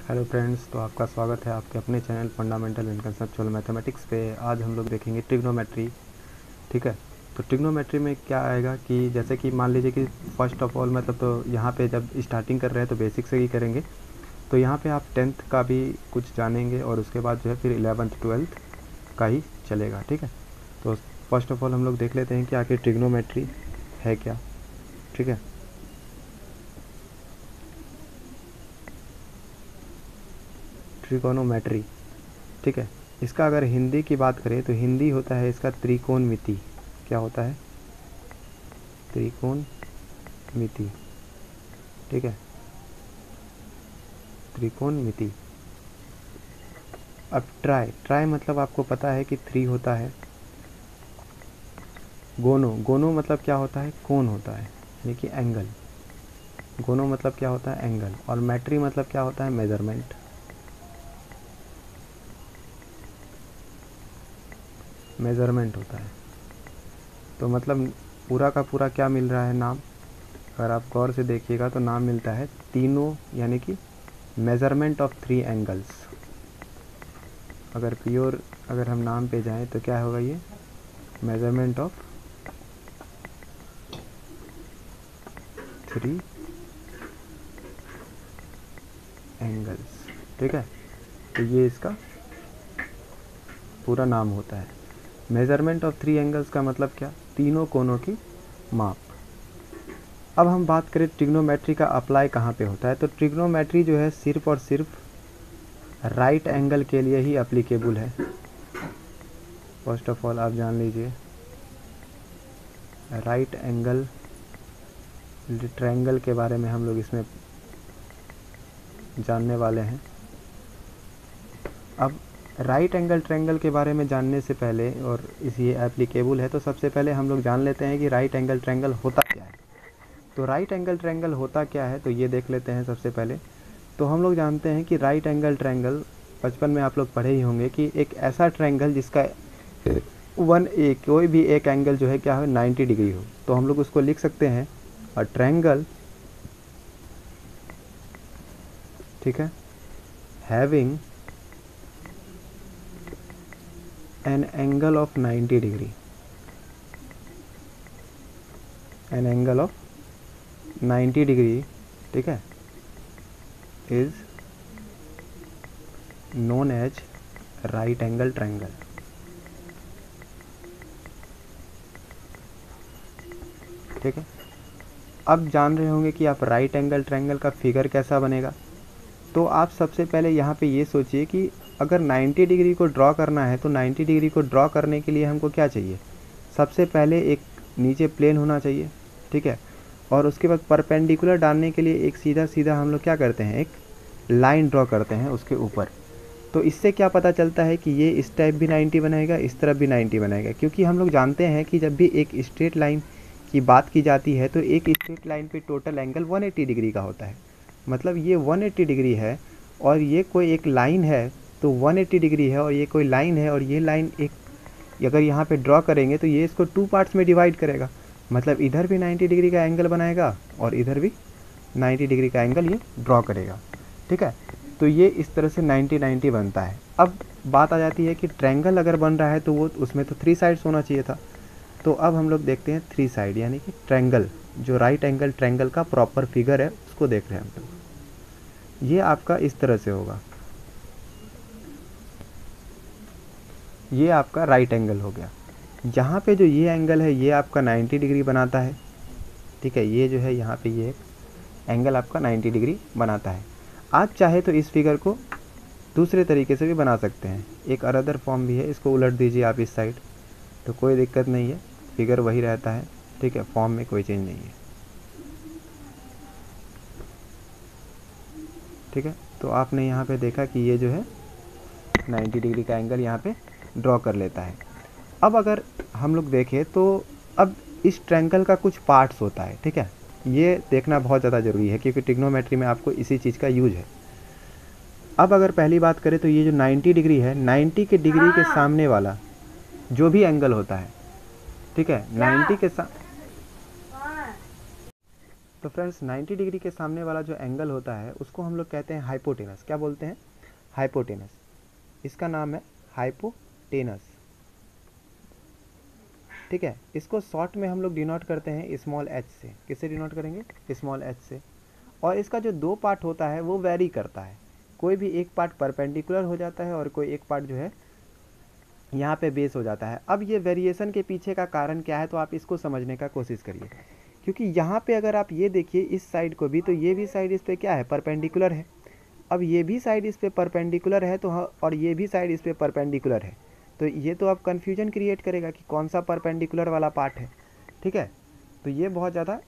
Hello friends, तो आपका स्वागत है आपके अपने channel fundamental and conceptual mathematics पे। आज हम लोग देखेंगे ट्रिग्नोमेट्री। ठीक है, तो ट्रिग्नोमेट्री में क्या आएगा कि जैसे कि मान लीजिए कि फर्स्ट ऑफ ऑल मतलब तो यहाँ पे जब स्टार्टिंग कर रहे हैं तो बेसिक से ही करेंगे। तो यहाँ पे आप 10th का भी कुछ जानेंगे और उसके बाद जो है फिर 11th 12th का ही चलेगा। ठीक है, तो फर्स्ट ऑफ ऑल हम लोग देख लेते हैं कि आखिर ट्रिग्नोमेट्री है क्या। ठीक है, ट्रिगोनोमेट्री। ठीक है, इसका अगर हिंदी की बात करें तो हिंदी होता है इसका त्रिकोणमिति। क्या होता है? त्रिकोणमिति। ठीक है, त्रिकोणमिति। अब ट्राई मतलब आपको पता है कि 3 होता है। गोनो मतलब क्या होता है? कोण होता है, यानी कि एंगल। गोनो मतलब क्या होता है? एंगल। और मैट्री मतलब क्या होता है? मेजरमेंट। मेजरमेंट होता है। तो मतलब पूरा का पूरा क्या मिल रहा है नाम? अगर आप गौर से देखिएगा तो नाम मिलता है तीनों, यानी कि मेजरमेंट ऑफ 3 एंगल्स। अगर हम नाम पे जाएं तो क्या होगा? ये मेजरमेंट ऑफ 3 एंगल्स। ठीक है, तो ये इसका पूरा नाम होता है। मेजरमेंट ऑफ 3 एंगल्स का मतलब क्या? तीनों कोणों की माप। अब हम बात करें ट्रिग्नोमेट्री का अप्लाई कहाँ पे होता है, तो ट्रिग्नोमेट्री जो है सिर्फ और सिर्फ राइट एंगल के लिए ही एप्लीकेबल है। फर्स्ट ऑफ ऑल आप जान लीजिए, राइट एंगल ट्रायंगल के बारे में हम लोग इसमें जानने वाले हैं। अब राइट एंगल ट्रायंगल के बारे में जानने से पहले, और इसी एप्लीकेबल है, तो सबसे पहले हम लोग जान लेते हैं कि राइट एंगल ट्रायंगल होता क्या है। तो राइट एंगल ट्रायंगल होता क्या है, तो ये देख लेते हैं सबसे पहले। तो हम लोग जानते हैं कि राइट एंगल ट्रायंगल, बचपन में आप लोग पढ़े ही होंगे कि एक ऐसा ट्रायंगल जिसका कोई भी एक एंगल जो है क्या हो, 90 डिग्री हो। तो हम लोग उसको लिख सकते हैं अ ट्रायंगल, ठीक है, having an angle of 90 degree. An angle of 90 degree, ठीक है, is known as right angle triangle. ठीक है, अब जान रहे होंगे कि आप राइट एंगल ट्रायंगल का फिगर कैसा बनेगा। तो आप सबसे पहले यहाँ पे ये सोचिए कि अगर 90 डिग्री को ड्रॉ करना है तो 90 डिग्री को ड्रॉ करने के लिए हमको क्या चाहिए? सबसे पहले एक नीचे प्लेन होना चाहिए। ठीक है, और उसके बाद परपेंडिकुलर डालने के लिए एक सीधा सीधा हम लोग क्या करते हैं, एक लाइन ड्रॉ करते हैं उसके ऊपर। तो इससे क्या पता चलता है कि ये इस टाइप भी 90 बनाएगा, इस तरफ भी 90 बनाएगा, क्योंकि हम लोग जानते हैं कि जब भी एक स्ट्रेट लाइन की बात की जाती है तो एक स्ट्रेट लाइन पे टोटल एंगल 180 डिग्री का होता है। मतलब ये 180 डिग्री है और ये कोई एक लाइन है तो 180 डिग्री है, और ये कोई लाइन है और ये लाइन एक अगर यहाँ पे ड्रॉ करेंगे तो ये इसको 2 पार्ट्स में डिवाइड करेगा। मतलब इधर भी 90 डिग्री का एंगल बनाएगा और इधर भी 90 डिग्री का एंगल ये ड्रॉ करेगा। ठीक है, तो ये इस तरह से 90-90 बनता है। अब बात आ जाती है कि ट्रायंगल अगर बन रहा है तो वो उसमें तो 3 साइड्स होना चाहिए था। तो अब हम लोग देखते हैं 3 साइड, यानी कि ट्रायंगल, जो राइट एंगल ट्रायंगल का प्रॉपर फिगर है उसको देख रहे हैं हम लोग। ये आपका इस तरह से होगा, ये आपका राइट एंगल हो गया। यहाँ पे जो ये एंगल है ये आपका 90 डिग्री बनाता है। ठीक है, ये जो है यहाँ पे ये एंगल आपका 90 डिग्री बनाता है। आप चाहे तो इस फिगर को दूसरे तरीके से भी बना सकते हैं, एक अदर फॉर्म भी है, इसको उलट दीजिए आप इस साइड, तो कोई दिक्कत नहीं है, फिगर वही रहता है। ठीक है, फॉर्म में कोई चेंज नहीं है। ठीक है, तो आपने यहाँ पे देखा कि ये जो है 90 डिग्री का एंगल यहाँ पे ड्रॉ कर लेता है। अब अगर हम लोग देखें तो अब इस ट्रायंगल का कुछ पार्ट्स होता है। ठीक है, ये देखना बहुत ज़्यादा ज़रूरी है क्योंकि ट्रिग्नोमेट्री में आपको इसी चीज़ का यूज है। अब अगर पहली बात करें तो ये जो 90 डिग्री है, 90 के डिग्री के सामने वाला जो भी एंगल होता है, ठीक है, 90 के तो फ्रेंड्स 90 डिग्री के सामने वाला जो एंगल होता है उसको हम लोग कहते हैं हाइपोटेनस। क्या बोलते हैं? हाइपोटेनस। इसका नाम है हाइपोटेनस। ठीक है, इसको शॉर्ट में हम लोग डिनोट करते हैं स्मॉल एच से। किससे डिनोट करेंगे? स्मॉल एच से। और इसका जो दो पार्ट होता है वो वेरी करता है, कोई भी एक पार्ट परपेंडिकुलर हो जाता है और कोई एक पार्ट जो है यहाँ पे बेस हो जाता है। अब ये वेरिएशन के पीछे का कारण क्या है, तो आप इसको समझने का कोशिश करिए। क्योंकि यहाँ पे अगर आप ये देखिए इस साइड को भी, तो ये भी साइड इस पे क्या है? परपेंडिकुलर है। अब ये भी साइड इस पे परपेंडिकुलर है, तो और ये भी साइड इस पे परपेंडिकुलर है, तो ये तो अब कन्फ्यूजन क्रिएट करेगा कि कौन सा परपेंडिकुलर वाला पार्ट है। ठीक है, तो ये बहुत ज़्यादा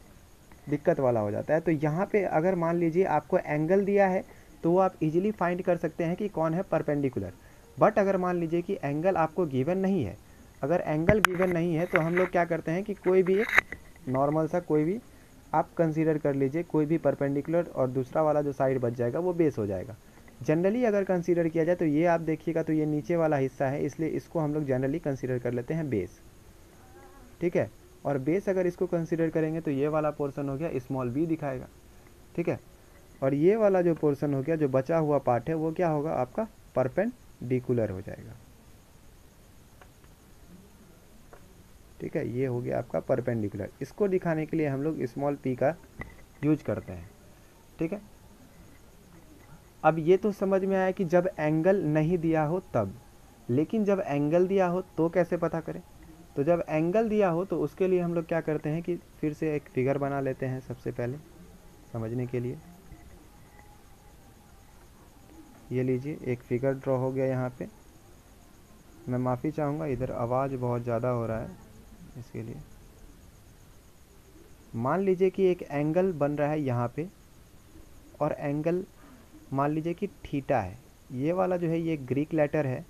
दिक्कत वाला हो जाता है। तो यहाँ पे अगर मान लीजिए आपको एंगल दिया है तो वो आप इजीली फाइंड कर सकते हैं कि कौन है परपेंडिकुलर। बट अगर मान लीजिए कि एंगल आपको गिवन नहीं है, अगर एंगल गिवन नहीं है तो हम लोग क्या करते हैं कि कोई भी एक नॉर्मल सा कोई भी आप कंसीडर कर लीजिए, कोई भी परपेंडिकुलर, और दूसरा वाला जो साइड बच जाएगा वो बेस हो जाएगा। जनरली अगर कंसीडर किया जाए तो ये आप देखिएगा तो ये नीचे वाला हिस्सा है, इसलिए इसको हम लोग जनरली कंसीडर कर लेते हैं बेस। ठीक है, और बेस अगर इसको कंसीडर करेंगे तो ये वाला पोर्शन हो गया स्मॉल बी दिखाएगा। ठीक है, और ये वाला जो पोर्शन हो गया, जो बचा हुआ पार्ट है, वो क्या होगा? आपका परपेंडिकुलर हो जाएगा। ठीक है, ये हो गया आपका परपेंडिकुलर। इसको दिखाने के लिए हम लोग स्मॉल पी का यूज करते हैं। ठीक है, अब ये तो समझ में आया कि जब एंगल नहीं दिया हो तब, लेकिन जब एंगल दिया हो तो कैसे पता करें? तो जब एंगल दिया हो तो उसके लिए हम लोग क्या करते हैं कि फिर से एक फिगर बना लेते हैं सबसे पहले समझने के लिए। ये लीजिए, एक फिगर ड्रॉ हो गया यहाँ पे। मैं माफ़ी चाहूँगा, इधर आवाज़ बहुत ज़्यादा हो रहा है, इसके लिए। मान लीजिए कि एक एंगल बन रहा है यहाँ पे, और एंगल मान लीजिए कि थीटा है। ये वाला जो है ये ग्रीक लेटर है,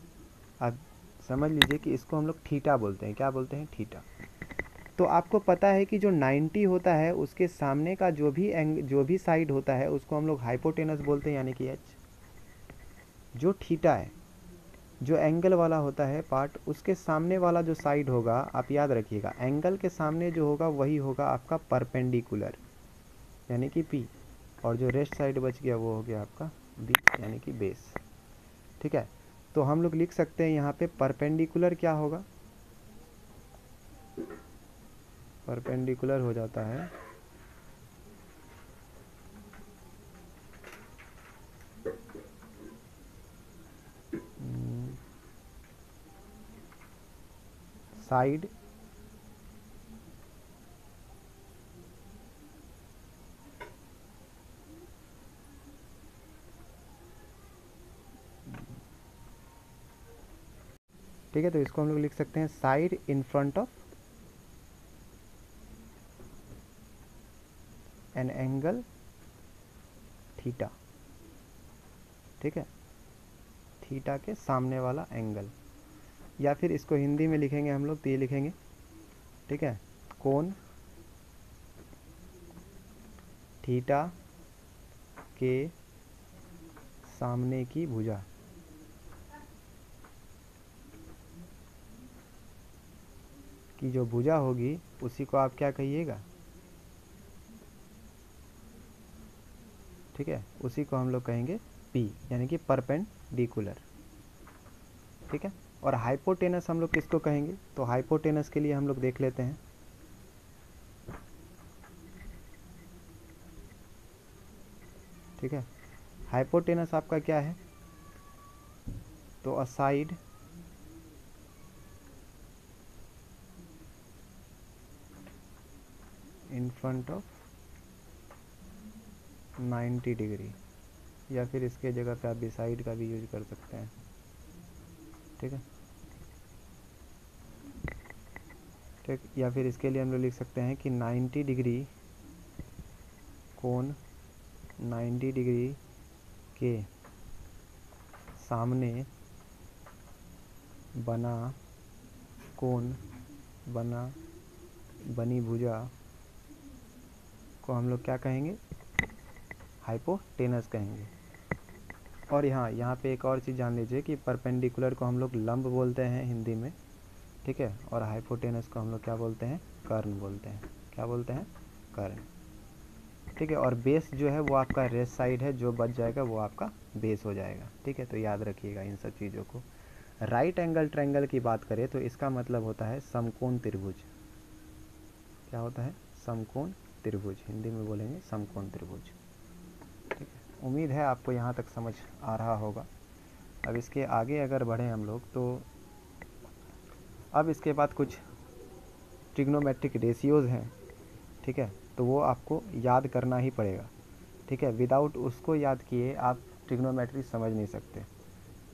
आप समझ लीजिए कि इसको हम लोग थीटा बोलते हैं। क्या बोलते हैं? थीटा। तो आपको पता है कि जो 90 होता है उसके सामने का जो भी साइड होता है उसको हम लोग हाइपोटेनस बोलते हैं, यानी कि एच। जो थीटा है, जो एंगल वाला होता है पार्ट, उसके सामने वाला जो साइड होगा, आप याद रखिएगा, एंगल के सामने जो होगा वही होगा आपका परपेंडिकुलर, यानी कि पी। और जो रेस्ट साइड बच गया वो हो गया आपका बी, यानी कि बेस। ठीक है, तो हम लोग लिख सकते हैं यहाँ पे परपेंडिकुलर क्या होगा? परपेंडिकुलर हो जाता है साइड ठीक है, तो इसको हम लोग लिख सकते हैं side in front of an angle theta. ठीक है, थीटा के सामने वाला एंगल, या फिर इसको हिंदी में लिखेंगे हम लोग तो ये लिखेंगे, ठीक है, कोण थीटा के सामने की भुजा। की जो भुजा होगी उसी को आप क्या कहिएगा? ठीक है, उसी को हम लोग कहेंगे P, यानी कि परपेंडिकुलर। ठीक है, और हाइपोटेनस हम लोग किसको कहेंगे? तो हाइपोटेनस के लिए हम लोग देख लेते हैं। ठीक है, हाइपोटेनस आपका क्या है? तो a side in front of 90 degree, या फिर इसके जगह पे आप बिसाइड का भी यूज कर सकते हैं। ठीक है, ठीक, या फिर इसके लिए हम लोग लिख सकते हैं कि 90 डिग्री कोण 90 डिग्री के सामने बना कोण बनी भुजा को हम लोग क्या कहेंगे? हाइपोटेनस कहेंगे। और यहाँ पे एक और चीज़ जान लीजिए कि परपेंडिकुलर को हम लोग लंब बोलते हैं हिंदी में। ठीक है, और हाइपोटेनस को हम लोग क्या बोलते हैं? कर्ण बोलते हैं। क्या बोलते हैं? कर्ण। ठीक है। और बेस जो है वो आपका रेस्ट साइड है, जो बच जाएगा वो आपका बेस हो जाएगा, ठीक है। तो याद रखिएगा इन सब चीज़ों को। राइट एंगल ट्रायंगल की बात करें तो इसका मतलब होता है समकोण त्रिभुज। क्या होता है? समकोण त्रिभुज, हिंदी में बोलेंगे समकोण त्रिभुज, ठीक है। उम्मीद है आपको यहाँ तक समझ आ रहा होगा। अब इसके आगे अगर बढ़ें हम लोग तो अब इसके बाद कुछ ट्रिग्नोमेट्रिक रेशियोज़ हैं, ठीक है। तो वो आपको याद करना ही पड़ेगा, ठीक है। विदाउट उसको याद किए आप ट्रिग्नोमेट्री समझ नहीं सकते,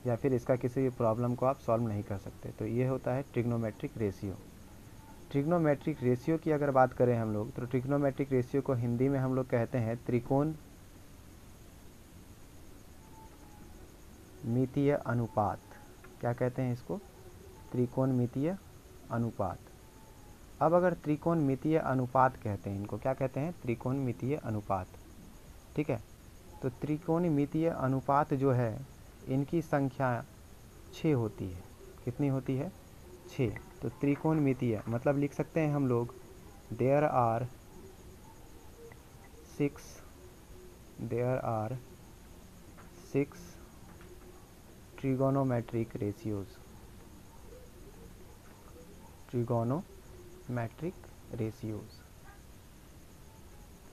या फिर इसका किसी भी प्रॉब्लम को आप सॉल्व नहीं कर सकते। तो ये होता है ट्रिग्नोमेट्रिक रेशियो। ट्रिग्नोमेट्रिक रेशियो की अगर बात करें हम लोग तो ट्रिग्नोमेट्रिक रेशियो को हिंदी में हम लोग कहते हैं त्रिकोणमितीय अनुपात। क्या कहते हैं इसको? त्रिकोणमितीय अनुपात। अब अगर त्रिकोणमितीय अनुपात कहते हैं इनको, क्या कहते हैं? त्रिकोणमितीय अनुपात, ठीक है। तो त्रिकोणमितीय अनुपात जो है इनकी संख्या 6 होती है। कितनी होती है? 6। तो त्रिकोणमितीय मतलब लिख सकते हैं हम लोग there are 6 trigonometric ratios. Trigonometric ratios,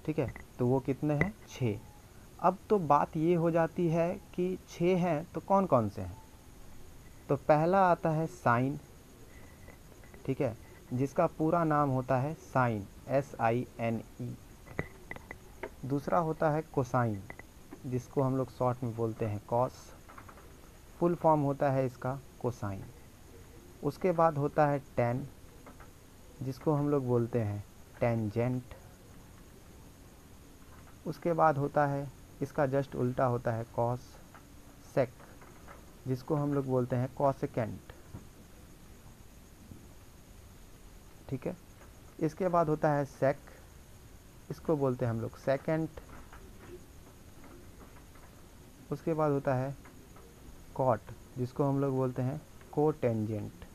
ठीक है। तो वो कितने हैं? 6। अब तो बात ये हो जाती है कि 6 हैं तो कौन कौन से हैं? तो पहला आता है साइन, ठीक है, जिसका पूरा नाम होता है साइन, SINE। दूसरा होता है कोसाइन, जिसको हम लोग शॉर्ट में बोलते हैं कॉस। फुल फॉर्म होता है इसका कोसाइन। उसके बाद होता है टेन, जिसको हम लोग बोलते हैं टेंजेंट। उसके बाद होता है इसका जस्ट उल्टा होता है कॉस सेक, जिसको हम लोग बोलते हैं कॉसेकेंट, ठीक है। इसके बाद होता है सेक, इसको बोलते हैं हम लोग सेकेंट। उसके बाद होता है कॉट, जिसको हम लोग बोलते हैं कोटेंजेंट।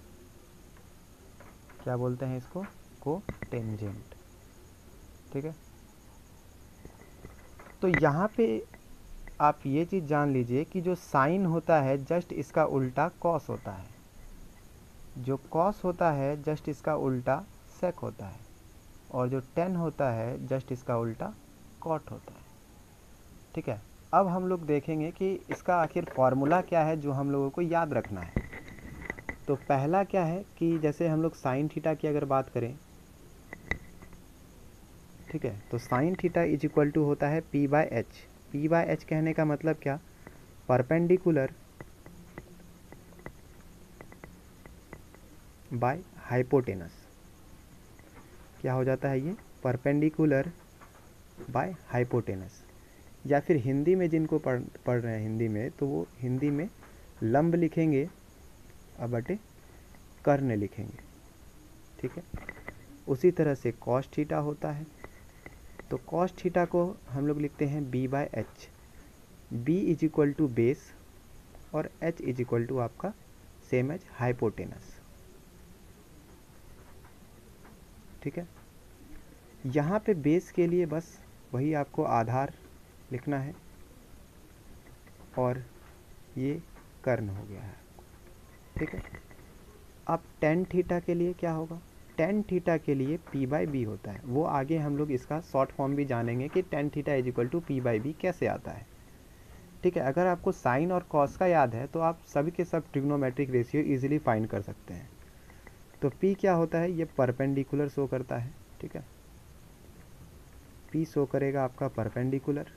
क्या बोलते हैं इसको? कोटेंजेंट, ठीक है। तो यहाँ पे आप ये चीज़ जान लीजिए कि जो साइन होता है जस्ट इसका उल्टा कॉस होता है, जो कॉस होता है जस्ट इसका उल्टा सेक होता है, और जो टेन होता है जस्ट इसका उल्टा कॉट होता है, ठीक है। अब हम लोग देखेंगे कि इसका आखिर फॉर्मूला क्या है जो हम लोगों को याद रखना है। तो पहला क्या है कि जैसे हम लोग साइन थीटा की अगर बात करें, ठीक है, तो sine theta is equal to होता है P/H। P/H कहने का मतलब क्या? Perpendicular by hypotenuse. क्या हो जाता है ये? Perpendicular by hypotenuse. या फिर हिंदी में जिनको पढ़ रहे हैं हिंदी में, तो वो हिंदी में लंब लिखेंगे और बटे कर्ण लिखेंगे, ठीक है। उसी तरह से कॉस थीटा होता है, तो कॉस थीटा को हम लोग लिखते हैं B/H। B is equal to base और H इज इक्वल टू आपका सेम एज हाइपोटेनस, ठीक है। यहाँ पे बेस के लिए बस वही आपको आधार लिखना है, और ये कर्ण हो गया है, ठीक है। अब टेन थीटा के लिए क्या होगा? टेन थीटा के लिए P/B होता है। वो आगे हम लोग इसका शॉर्ट फॉर्म भी जानेंगे कि tan theta is equal to P/B कैसे आता है, ठीक है। अगर आपको साइन और कॉस का याद है तो आप सभी के सब ट्रिग्नोमेट्रिक रेशियो इजीली फाइंड कर सकते हैं। तो P क्या होता है? ये परपेंडिकुलर शो करता है, ठीक है। P शो करेगा आपका परपेंडिकुलर,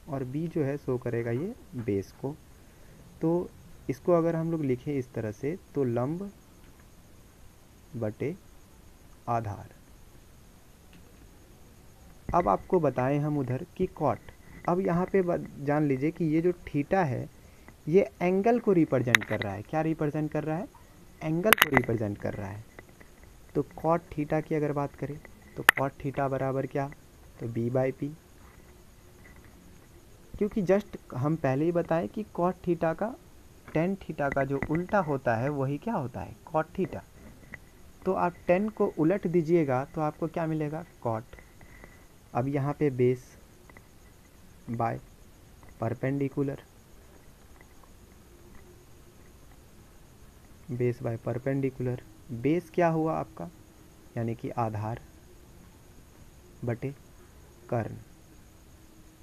और B जो है शो करेगा ये बेस को। तो इसको अगर हम लोग लिखें इस तरह से, तो लंब बटे आधार। अब आपको बताएं हम उधर कि कॉट। अब यहाँ पे जान लीजिए कि ये जो थीटा है ये एंगल को रिप्रेजेंट कर रहा है। क्या रिप्रेजेंट कर रहा है? एंगल को रिप्रेजेंट कर रहा है। तो कॉट थीटा की अगर बात करें तो कॉट थीटा बराबर क्या? तो B/P। क्योंकि जस्ट हम पहले ही बताएं कि कॉट थीटा का टेन थीटा का जो उल्टा होता है वही क्या होता है? Cot theta. तो आप टेन को उलट दीजिएगा तो आपको क्या मिलेगा? कॉट। अब यहाँ पे base, by perpendicular, base by perpendicular. Base क्या हुआ आपका, यानी कि आधार बटे कर्ण।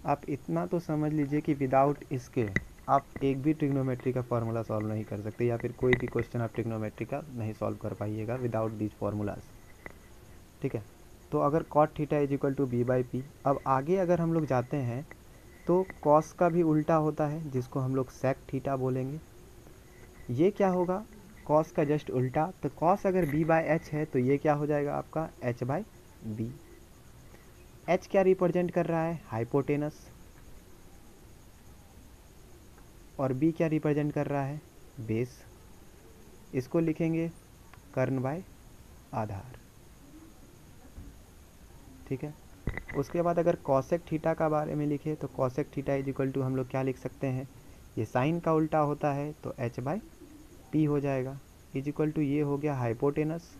आप इतना तो समझ लीजिए कि विदाउट इसके आप एक भी ट्रिग्नोमेट्री का फॉर्मूला सॉल्व नहीं कर सकते, या फिर कोई भी क्वेश्चन आप ट्रिग्नोमेट्री का नहीं सॉल्व कर पाइएगा विदाउट दीज फॉर्मूलाज। ठीक है, तो अगर cot theta is equal to B by P. अब आगे अगर हम लोग जाते हैं तो कॉस का भी उल्टा होता है, जिसको हम लोग सेक थीटा बोलेंगे। ये क्या होगा, कॉस का जस्ट उल्टा। तो कॉस अगर बी बाय एच है तो ये क्या हो जाएगा आपका एच बाय बी। एच क्या रिप्रेजेंट कर रहा है, हाइपोटेनस, और बी क्या रिप्रेजेंट कर रहा है, बेस। इसको लिखेंगे कर्ण बाय आधार। ठीक है, उसके बाद अगर कॉसेक थीटा का बारे में लिखे तो cosec theta is equal to हम लोग क्या लिख सकते हैं, ये साइन का उल्टा होता है तो एच बाय पी हो जाएगा, इज इक्वल टू ये हो गया हाइपोटेनस।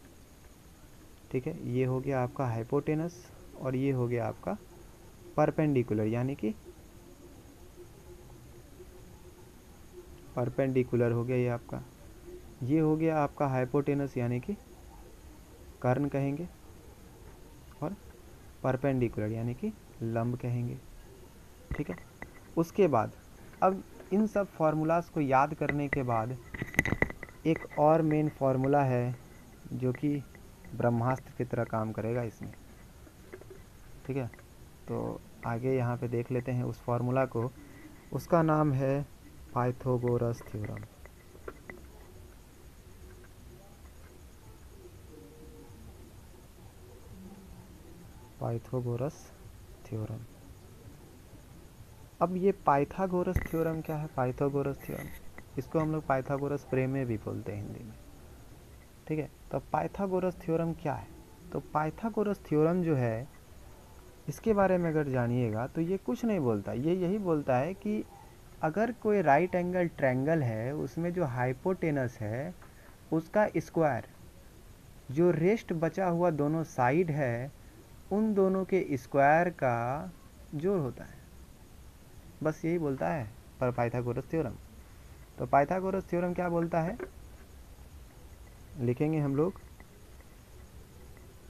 ठीक है, ये हो गया आपका हाइपोटेनस और ये हो गया आपका परपेंडिकुलर, यानी कि परपेंडिकुलर हो गया ये आपका। ये हो गया आपका हाइपोटेनस यानी कि कर्ण कहेंगे, और परपेंडिकुलर यानी कि लंब कहेंगे। ठीक है, उसके बाद अब इन सब फार्मूलाज को याद करने के बाद एक और मेन फार्मूला है जो कि ब्रह्मास्त्र की तरह काम करेगा इसमें। ठीक है, तो आगे यहाँ पे देख लेते हैं उस फार्मूला को। उसका नाम है पाइथागोरस थ्योरम। Pythagoras theorem. अब ये पाइथागोरस थ्योरम क्या है, पाइथागोरस थ्योरम, इसको हम लोग पाइथागोरस प्रमेय भी बोलते हैं हिंदी में। ठीक है, तो पाइथागोरस थ्योरम क्या है, तो पाइथागोरस थ्योरम जो है इसके बारे में अगर जानिएगा तो ये कुछ नहीं बोलता, ये यही बोलता है कि अगर कोई राइट एंगल ट्रायंगल है उसमें जो हाइपोटेनस है उसका स्क्वायर, जो रेस्ट बचा हुआ दोनों साइड है उन दोनों के स्क्वायर का जोड़ होता है, बस यही बोलता है पर पाइथागोरस थ्योरम। तो पाइथागोरस थ्योरम क्या बोलता है, लिखेंगे हम लोग।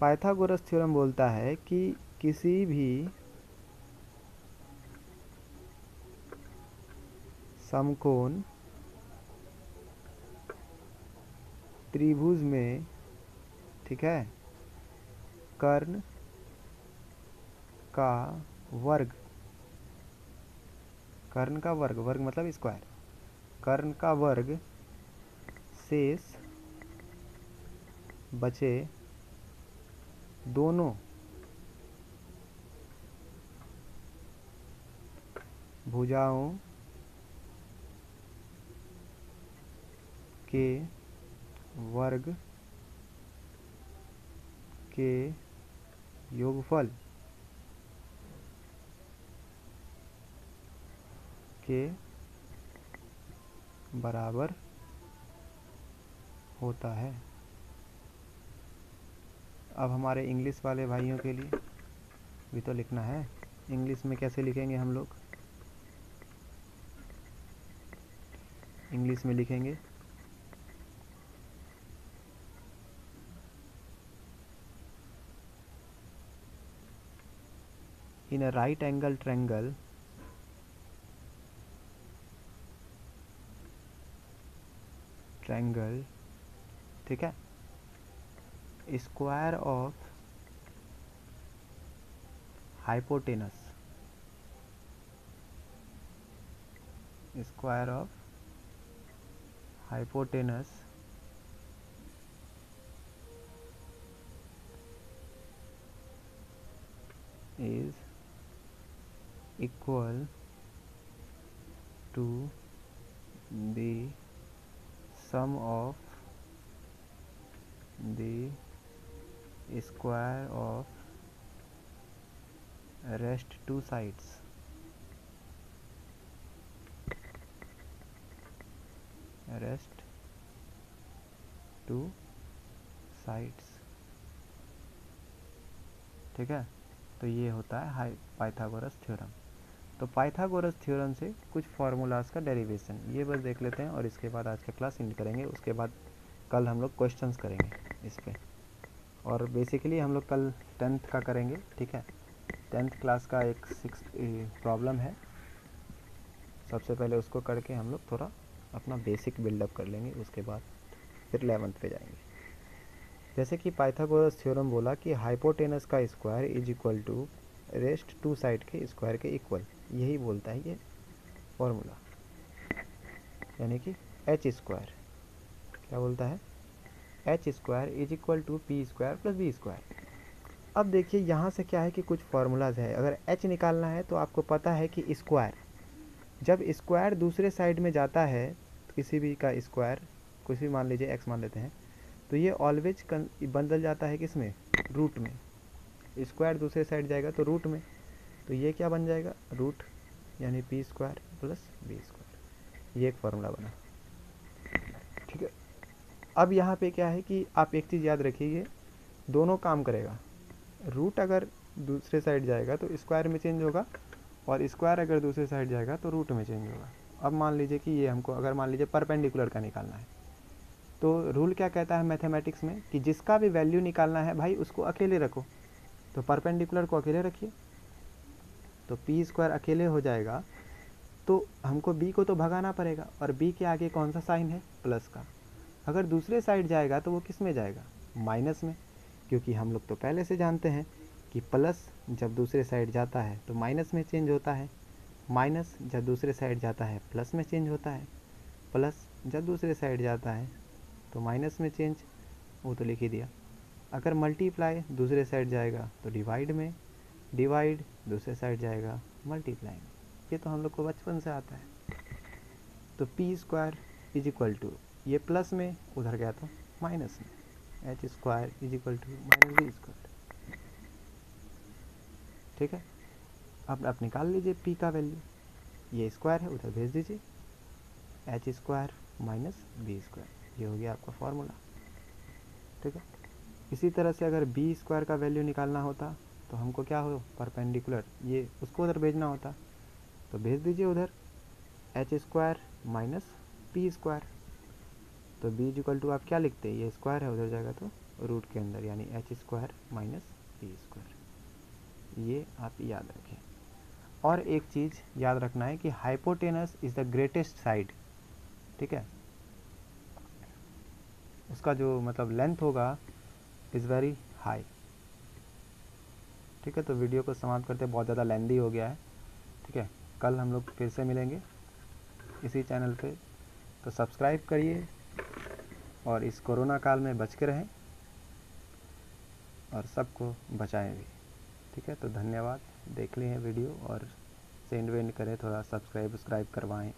पाइथागोरस थ्योरम बोलता है कि किसी भी समकोण त्रिभुज में, ठीक है, कर्ण का वर्ग, कर्ण का वर्ग, वर्ग मतलब स्क्वायर, कर्ण का वर्ग शेष बचे दोनों भुजाओं के वर्ग के योगफल के बराबर होता है। अब हमारे इंग्लिश वाले भाइयों के लिए भी तो लिखना है, इंग्लिश में कैसे लिखेंगे हम लोग, इंग्लिश में लिखेंगे in a right angle triangle triangle, ठीक है, square of hypotenuse, square of hypotenuse is equal to the sum of the square of rest two sides, rest two sides। ठीक है, तो ये होता है पाइथागोरस थ्योरम। तो पाइथागोरस थ्योरम से कुछ फार्मूलाज का डेरिवेशन ये बस देख लेते हैं और इसके बाद आज का क्लास एंड करेंगे। उसके बाद कल हम लोग क्वेश्चंस करेंगे इस पे, और बेसिकली हम लोग कल 10th का करेंगे, ठीक है। 10th क्लास का एक 6 प्रॉब्लम है, सबसे पहले उसको करके हम लोग थोड़ा अपना बेसिक बिल्डअप कर लेंगे, उसके बाद फिर 11th पे जाएंगे। जैसे कि पाइथागोरस थ्योरम बोला कि हाइपोटेनस का square is equal to rest two side के स्क्वायर के इक्वल, यही बोलता है ये फॉर्मूला, यानी कि एच स्क्वायर क्या बोलता है, H square is equal to P square plus B square. अब देखिए यहाँ से क्या है कि कुछ फार्मूलाज है, अगर एच निकालना है तो आपको पता है कि स्क्वायर, जब स्क्वायर दूसरे साइड में जाता है तो किसी भी का स्क्वायर, कुछ भी मान लीजिए एक्स मान लेते हैं, तो ये ऑलवेज बदल जाता है किस में, रूट में। स्क्वायर दूसरे साइड जाएगा तो रूट में, तो ये क्या बन जाएगा, रूट, यानी P square plus B square, ये एक फार्मूला बना, ठीक है। अब यहाँ पे क्या है कि आप एक चीज़ याद रखिए, ये दोनों काम करेगा, रूट अगर दूसरे साइड जाएगा तो स्क्वायर में चेंज होगा, और स्क्वायर अगर दूसरे साइड जाएगा तो रूट में चेंज होगा। अब मान लीजिए कि ये हमको, अगर मान लीजिए परपेंडिकुलर का निकालना है, तो रूल क्या कहता है मैथमेटिक्स में कि जिसका भी वैल्यू निकालना है भाई उसको अकेले रखो, तो परपेंडिकुलर को अकेले रखिए, तो पी स्क्वायर अकेले हो जाएगा, तो हमको बी को तो भगाना पड़ेगा, और बी के आगे कौन सा साइन है, प्लस का। अगर दूसरे साइड जाएगा तो वो किस में जाएगा, माइनस में, क्योंकि हम लोग तो पहले से जानते हैं कि प्लस जब दूसरे साइड जाता है तो माइनस में चेंज होता है, माइनस जब दूसरे साइड जाता है प्लस में चेंज होता है, प्लस जब दूसरे साइड जाता है तो माइनस में चेंज, वो तो लिख ही दिया। अगर मल्टीप्लाई दूसरे साइड जाएगा तो डिवाइड में, डिवाइड दूसरे साइड जाएगा मल्टीप्लाई में, ये तो हम लोग को बचपन से आता है। तो P square is equal to, ये प्लस में उधर गया तो माइनस में, H square is equal to minus B square, ठीक है। अब आप निकाल लीजिए पी का वैल्यू, ये स्क्वायर है उधर भेज दीजिए, H square minus B square, ये हो गया आपका फॉर्मूला, ठीक है। इसी तरह से अगर बी स्क्वायर का वैल्यू निकालना होता तो हमको क्या हो, परपेंडिकुलर, ये उसको उधर भेजना होता, तो भेज दीजिए उधर H square minus P square, तो बी इक्वल टू आप क्या लिखते हैं, ये स्क्वायर है उधर जाएगा तो रूट के अंदर, यानी H square minus P square, ये आप याद रखें। और एक चीज़ याद रखना है कि hypotenuse is the greatest side, ठीक है, उसका जो मतलब लेंथ होगा इज़ वेरी हाई, ठीक है। तो वीडियो को समाप्त करते, बहुत ज़्यादा लेंदी हो गया है, ठीक है। कल हम लोग फिर से मिलेंगे इसी चैनल पे, तो सब्सक्राइब करिए और इस कोरोना काल में बच के रहें और सबको बचाएं भी, ठीक है। तो धन्यवाद, देख लिए वीडियो और सेंड वेंड करें, थोड़ा सब्सक्राइब करवाएं।